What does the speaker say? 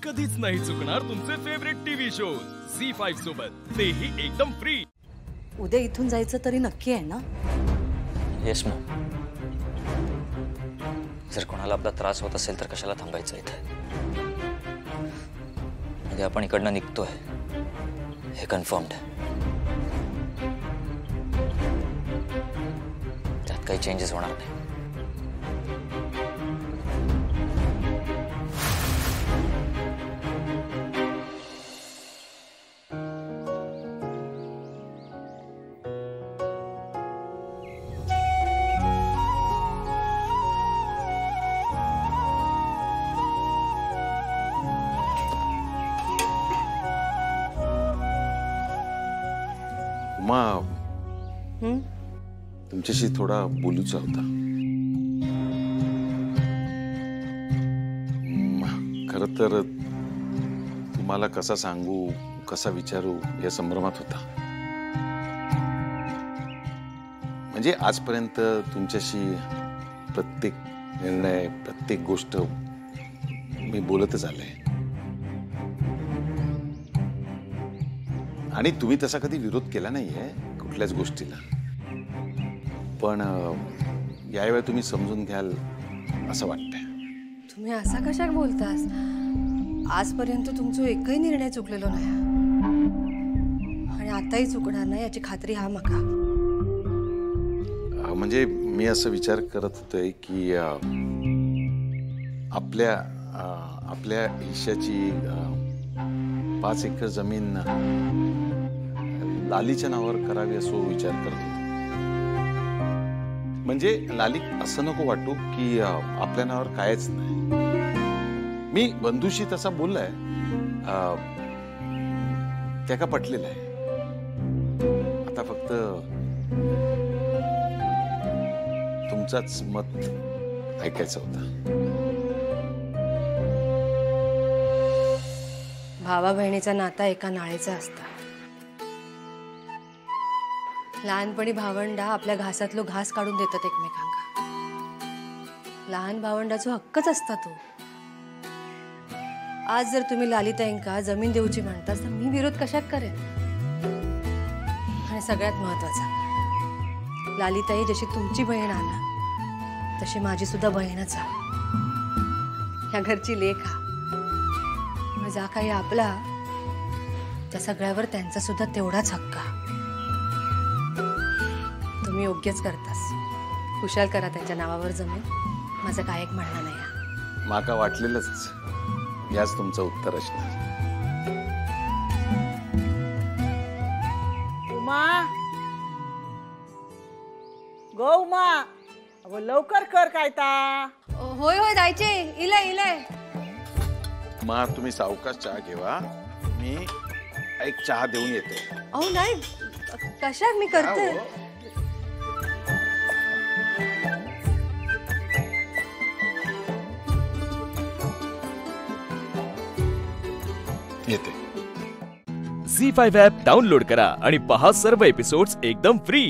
कधीच नाही चुकणार तुमचे फेवरेट टीव्ही शोज झी5 सोबत, तेही एकदम फ्री। उद्या इथून जायचं तरी नक्की आहे ना? Yes ma'am. जर कोणाला आपला त्रास होत असेल तर कशाला थांबायचं इथे? म्हणजे आपण इकडनं निघतोय हे कन्फर्म्ड आहे। त्यात काही चेंजेस होणार नाही। उमा, तुमच्याशी थोडा बोलूचा होता। खरं तर तुम्हाला कसा सांगू, कसा विचारू या संभ्रमात होता। म्हणजे आजपर्यंत तुमच्याशी प्रत्येक निर्णय, प्रत्येक गोष्ट मी बोलतच आलोय आणि तुम्ही तसा कधी विरोध केला नाहीये कुठल्याच गोष्टीला। पण यावेळी तुम्ही समजून घ्याल असं वाटतंय। तुम्ही असा कशा बोलतास? आजपर्यंत तुमचा एकही निर्णय चुकलेलो नाही आणि आताही चुकणार नाही याची खात्री हा मका। म्हणजे मी असं विचार करत होतोय की आपल्या हिश्श्याची 5 एकर जमीन लालीच्या नावावर करावी असं विचार करत होतो। म्हणजे लाली असं नको वाटू की आपल्या नावावर कायच नाही। मी बंधूशी तसा बोललाय, त्या का पटलेलं आहे। आता फक्त तुमचाच मत ऐकायचं होतं। भावा बहिणीचा नाता एका नाळेचा असता। लहानपणी भावंडा आपल्या घासातलो घास काढून देतात एकमेकांका। लहान भावंडाचो हक्कच असता तो। आज जर तुम्ही लालिताईंका जमीन देऊची म्हणतास तर मी विरोध कशात करेन? आणि सगळ्यात महत्वाचा, लालिताई जशी तुमची बहीण आहे ना, तशी माझी सुद्धा बहीणच आहे। या घरची लेख हा। जा काही आपला त्या सगळ्यावर त्यांचा सुद्धा तेवढाच हक्क। तुम्ही योग्यच करतास। खुशाल करा त्यांच्या नावावर जमीन, माझं काय एक म्हणणं नाही। माका वाटलेलंच याच तुमचं उत्तर असणार। उमा, गो उमा, अगो लवकर कर काय ता। होय होय जायचे, इले इले। मा तुम्ही सावकाश चहा घेवा, मी एक चहा देऊन येतो। अहो नाही, कशाक मी करते। येते। झी5 ॲप डाउनलोड करा आणि पहा सर्व एपिसोड्स एकदम फ्री।